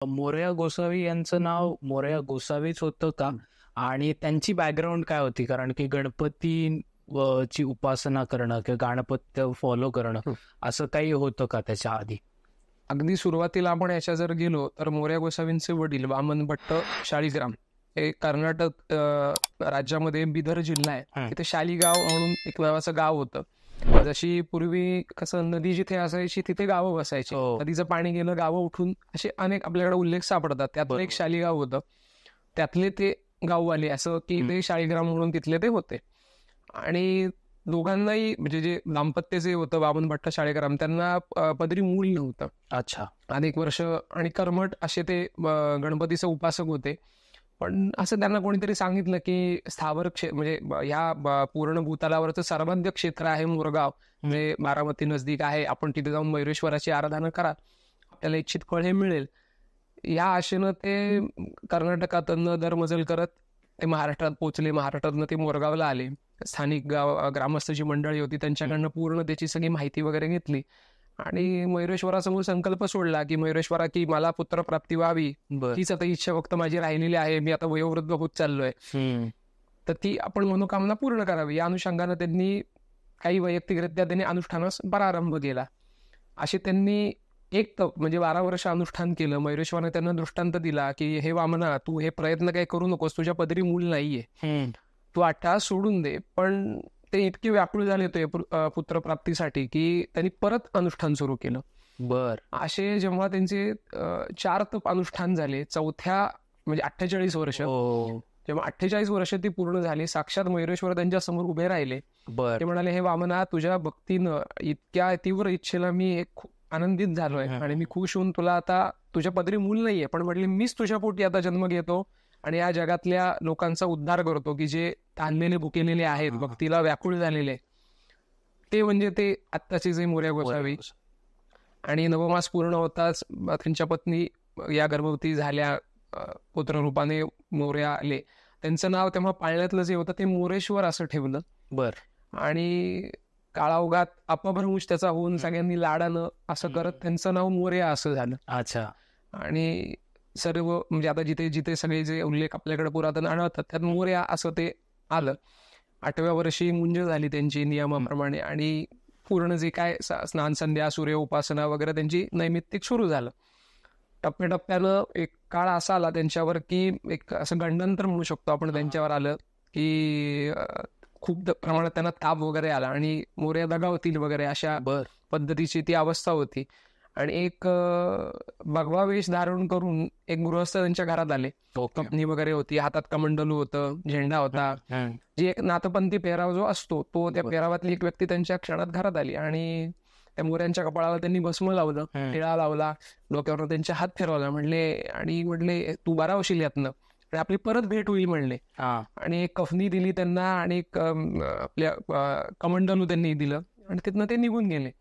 मोरया गोसावी यांचं नाव मोरया गोसावीच होतं का? आणि त्यांची बॅकग्राऊंड काय होती? कारण की गणपती ची उपासना करणं किंवा गणपत्य फॉलो करणं हं. असं काही होतं का त्याच्या आधी? अगदी सुरुवातीला आपण याच्या जर गेलो तर मोरया गोसावींचे वडील वामन भट्ट शाळीग्राम हे कर्नाटक राज्यामध्ये बिदर जिल्हा आहे, हं. तिथे शालिगाव म्हणून एक नावाचं गाव होतं. जशी पूर्वी कसं नदी जिथे असायची तिथे गावं बसायची, हो. नदीचं पाणी गेलं गावं उठून असे अनेक आपल्याकडे उल्लेख सापडतात. त्यातलं एक बरोबर. शालिगाव होतं, त्यातले ते गाववाले असं की ते शाळीग्राम म्हणून तिथले ते होते. आणि दोघांनाही म्हणजे जे दाम्पत्य जे होतं वामन भट्ट शाळीग्राम त्यांना पदरी मूल नव्हतं अच्छा. अनेक वर्ष, आणि कर्मठ असे ते गणपतीचे उपासक होते. पण असं त्यांना कोणीतरी सांगितलं की स्थावर म्हणजे ह्या पूर्ण भूतलावरचं सर्वांध्य क्षेत्र आहे मोरगाव, म्हणजे बारामती नजदीक आहे, आपण तिथे जाऊन मयुरेश्वराची आराधना करा, आपल्याला इच्छित फळ हे मिळेल. या आशेनं ते कर्नाटकातनं दरमजल करत ते महाराष्ट्रात पोहोचले. महाराष्ट्रातनं ते मोरगावला आले. स्थानिक ग्रामस्थ जी मंडळी होती त्यांच्याकडनं पूर्ण त्याची सगळी माहिती वगैरे घेतली आणि मयुरेश्वरासमोर संकल्प सोडला की मयुरेश्वरा की मला पुत्रप्राप्ती व्हावी, बर. हीच आता इच्छा फक्त माझी राहिलेली आहे, मी आता वयोवृद्ध होत चाललोय, तर ती आपण मनोकामना पूर्ण करावी. या अनुषंगानं त्यांनी काही वैयक्तिकरित्या त्यांनी अनुष्ठानास प्रारंभ केला. असे त्यांनी एक तप म्हणजे 12 वर्ष अनुष्ठान केलं. मयुरेश्वराने त्यांना दृष्टांत दिला की हे वामना, तू हे प्रयत्न काही करू नकोस, तुझ्या पदरी मूल नाहीये, तू अट्टहास सोडून दे. पण ते इतके व्याकुळ झाले होते पुत्रप्राप्तीसाठी की त्यांनी परत अनुष्ठान सुरू केलं. बर. असे जेव्हा त्यांचे 4 तप अनुष्ठान झाले, चौथ्या म्हणजे 48 वर्ष, जेव्हा 48 वर्ष ती पूर्ण झाली, साक्षात मयुरेश्वर त्यांच्या समोर उभे राहिले. बर. ते म्हणाले, हे वामना, तुझ्या भक्तीनं इतक्या तीव्र इच्छेला मी खूप आनंदित झालोय आणि मी खुश होऊन तुला आता तुझ्या पदरी मूल नाहीये, पण म्हटले मीच तुझ्या पोटी आता जन्म घेतो आणि या जगातल्या लोकांचा उद्धार करतो की जे ताणलेले भुकेलेले आहेत, भक्तीला व्याकुळ झालेले. ते म्हणजे ते आत्ताचे जे मोरया गोसावी. आणि नवमास पूर्ण होताच त्यांच्या पत्नी या गर्भवती झाल्या, पुत्ररूपाने मोरया आले. त्यांचं नाव तेव्हा पाळण्यातलं जे होतं ते मोरेश्वर असं ठेवलं. बर. आणि काळाओघात अपभ्रंश त्याचा होऊन सगळ्यांनी लाडानं असं करत त्यांचं नाव मोरया असं झालं. अच्छा. आणि सर्व म्हणजे आता जिथे जिथे सगळे जे उल्लेख आपल्याकडे पुरातन आढळतात त्यात मोरया असं ते आलं. 8व्या वर्षी मुंज झाली त्यांची नियमाप्रमाणे आणि पूर्ण जे काय स्नान संध्या सूर्य उपासना वगैरे त्यांची नैमित्तिक सुरू झालं. टप्प्याटप्प्यानं एक काळ असा आला त्यांच्यावर की एक असं गंडंतर म्हणू शकतो आपण त्यांच्यावर आलं की खूप प्रमाणात त्यांना ताप वगैरे आला आणि मोरया दगावतील वगैरे अशा पद्धतीची ती अवस्था होती. आणि एक भगवा वेश धारण करून एक गृहस्थ त्यांच्या घरात आले. कपनी वगैरे होती, हातात कमंडलू होतं, झेंडा होता, जी एक नाथपंथी पेहराव जो असतो तो, त्या पेहरावातली एक व्यक्ती त्यांच्या क्षणात घरात आली आणि त्या मोऱ्यांच्या कपाळाला त्यांनी भस्म लावलं, टिळा लावला, डोक्यावर त्यांच्या हात फिरवला, म्हणले तू बरा होशील यातनं आणि आपली परत भेट होईल म्हणले. आणि एक कफनी दिली त्यांना आणि एक आपल्या कमंडलू त्यांनी दिलं आणि तिथनं ते निघून गेले.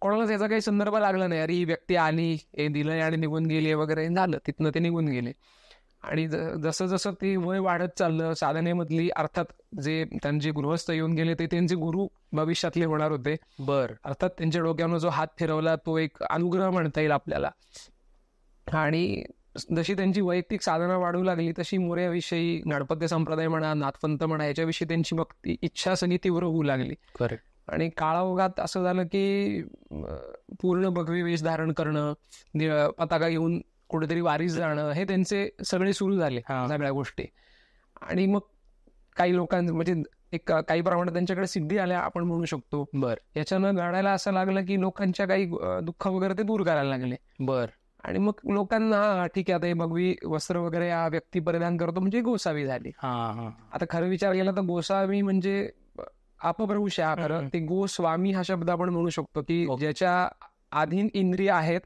कोणालाच याचा काही संदर्भ लागला नाही, अरे ही व्यक्ती आली, हे दिलंय आणि निघून गेली वगैरे, झालं, तिथनं ते निघून गेले. आणि जसं जसं ते वय वाढत चाललं साधनेमधली, अर्थात जे त्यांचे गृहस्थ येऊन गेले ते त्यांचे गुरु भविष्यातले होणार होते. अर्थात त्यांच्या डोक्यावर जो हात फिरवला तो एक अनुग्रह म्हणता येईल आपल्याला. आणि जशी त्यांची वैयक्तिक साधना वाढू लागली तशी मोरयाविषयी गणपती संप्रदाय म्हणा, नाथपंथ म्हणा, याच्याविषयी त्यांची भक्ती इच्छा सगळी तीव्र होऊ लागली. आणि काळाओघात असं झालं की पूर्ण भगवी वेश धारण करणं, पताका घेऊन कुठेतरी वारीस जाणं, हे त्यांचे सगळे सुरू झाले सगळ्या गोष्टी. आणि मग काही लोकांचं म्हणजे एक काही प्रमाणात त्यांच्याकडे सिद्धी आल्या आपण म्हणू शकतो. याच्यानं घडायला असं लागलं की लोकांच्या काही दुःख वगैरे ते दूर करायला लागले. आणि मग लोकांना ठीक आहे, आता हे भगवी वस्त्र वगैरे हा व्यक्ती परिधान करतो म्हणजे गोसावी झाली. आता खरं विचार केला तर गोसावी म्हणजे अपभ्रंश आहे खरं. ते गोस्वामी हा शब्द आपण म्हणू शकतो की ज्याच्या अधीन इंद्रिय आहेत,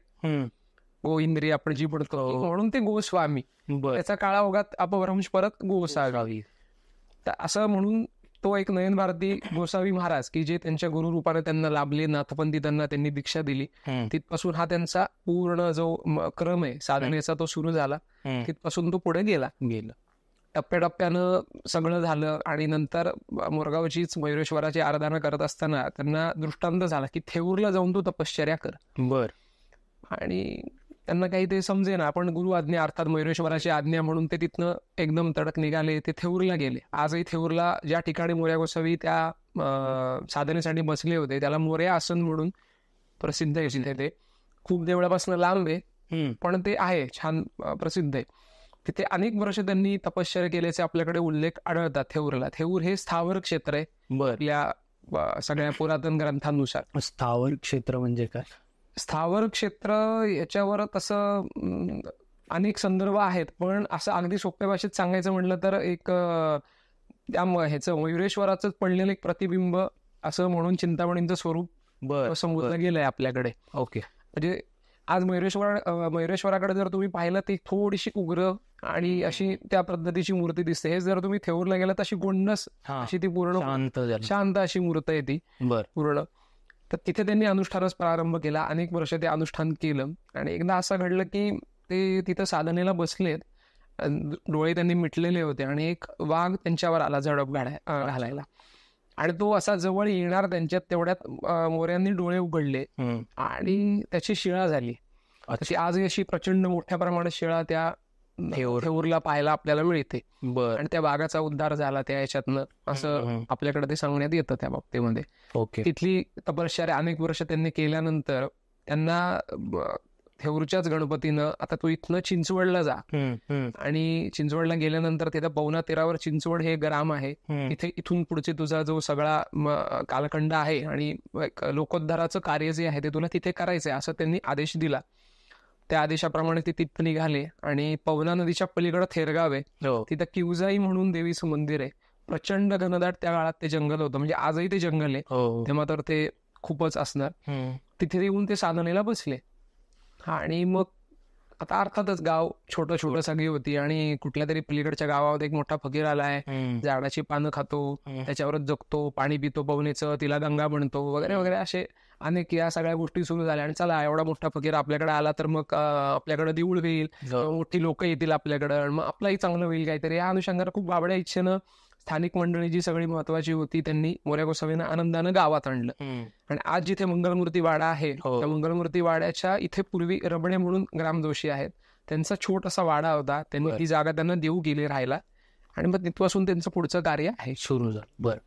गो इंद्रिय आपण जी म्हणतो, म्हणून ते गोस्वामी. त्याचा काळाओघात अपभ्रंश परत गोसावी. तर असं म्हणून तो एक नयन भारती गोसावी महाराज की जे त्यांच्या गुरु रूपाने त्यांना लाभले, नाथपंथी त्यांनी दीक्षा दिली, तिथपासून हा त्यांचा पूर्ण जो क्रम आहे साधनेचा तो सुरू झाला. तिथपासून तो पुढे गेला. टप्प्याटप्प्यानं सगळं झालं आणि नंतर मोरगावचीच मयुरेश्वराची आराधना करत असताना त्यांना दृष्टांत झाला की थेऊरला जाऊन तू तपश्चर्या कर. आणि त्यांना काही ते समजेना, पण गुरु आज्ञा अर्थात मयुरेश्वराची आज्ञा म्हणून ते तिथनं एकदम तडक निघाले. ते थेऊरला गेले. आजही थेऊरला ज्या ठिकाणी मोरया गोसावी त्या साधनेसाठी बसले होते त्याला मोरया आसन म्हणून प्रसिद्ध आहे. तिथे ते खूप देवळापासून लांब आहे, पण ते आहे छान प्रसिद्ध आहे. तिथे अनेक वर्ष त्यांनी तपश्चर्या केल्याचे आपल्याकडे उल्लेख आढळतात. थेऊरला, थेऊर हे स्थावर क्षेत्र आहे आपल्या सगळ्या पुरातन ग्रंथांनुसार. स्थावर क्षेत्र म्हणजे काय? स्थावर क्षेत्र याच्यावर तसं अनेक संदर्भ आहेत, पण असं अगदी सोप्या भाषेत सांगायचं म्हटलं तर एक त्या ह्याचं मयुरेश्वराचं पडलेलं एक प्रतिबिंब असं म्हणून चिंतामणींचं स्वरूप समजलं गेलंय आपल्याकडे. ओके. म्हणजे आज मयुरेश्वराकडे जर तुम्ही पाहिलं ती थोडीशी उग्र आणि अशी त्या पद्धतीची मूर्ती दिसते. हे जर तुम्ही थेऊरला गेला तर अशी गोंडस अशी ती पूर्ण शांत अशी मूर्ती आहे ती पूर्ण. तर तिथे त्यांनी अनुष्ठानास प्रारंभ केला. अनेक वर्ष ते अनुष्ठान केलं आणि एकदा असं घडलं की ते तिथं साधनेला बसलेत, डोळे त्यांनी मिटलेले होते आणि एक वाघ त्यांच्यावर आला झडप घालायला आणि तो असा जवळ येणार त्यांच्यात तेवढ्यात मोऱ्यांनी डोळे उघडले आणि त्याची शिळा झाली. त्याची आजही अशी प्रचंड मोठ्या प्रमाणात शिळा त्या थेऊरला पाहायला आपल्याला मिळते. आणि त्या वाघाचा उद्धार झाला त्या याच्यातनं असं आपल्याकडे ते सांगण्यात येतं त्या बाबतीमध्ये. तिथली तपश्चर्या अनेक वर्ष त्यांनी केल्यानंतर त्यांना थेऊरच्याच गणपतीनं, आता तू इथनं चिंचवडला जा आणि चिंचवडला गेल्यानंतर तिथं पवना तीरावर चिंचवड हे ग्राम आहे. इथे इथून पुढचे तुझा जो सगळा कालखंड आहे आणि लोकोद्धाराचं कार्य जे आहे ते तुला तिथे करायचंय असं त्यांनी आदेश दिला. त्या आदेशाप्रमाणे ते तिथं निघाले आणि पवना नदीच्या पलीकडे थेरगाव आहे, तिथं किवजाई म्हणून देवीचं मंदिर आहे. प्रचंड घनदाट त्या काळात ते जंगल होतं, म्हणजे आजही ते जंगल आहे, तेव्हा तर ते खूपच असणार. तिथे येऊन ते साधनेला बसले आणि मग आता अर्थातच गाव छोटं छोटं सगळी होती आणि कुठल्या तरी पलीकडच्या गावात एक मोठा फकीर आलाय, झाडाची पानं खातो, त्याच्यावरच जगतो, पाणी पितो पवनेचं, तिला गंगा बनतो वगैरे वगैरे असे अनेक या सगळ्या गोष्टी सुरू झाल्या. आणि चला एवढा मोठा फकीर आपल्याकडे आला तर मग आपल्याकडे देऊळ होईल, मोठी लोक येतील आपल्याकडं, मग आपलाही चांगलं होईल काहीतरी. या अनुषंगाने खूप बाबड्या इच्छेनं स्थानिक मंडळी जी सगळी महत्वाची होती त्यांनी मोरया गोसावींना आनंदानं गावात आणलं. आणि आज जिथे मंगलमूर्ती वाडा आहे त्या मंगलमूर्ती वाड्याच्या इथे पूर्वी रबणे म्हणून ग्रामजोशी आहेत, त्यांचा छोटासा वाडा होता. त्यांनी ही जागा त्यांना देऊ गेली राहायला आणि मग तिथपासून त्यांचं पुढचं कार्य आहे सुरू झालं. बरं.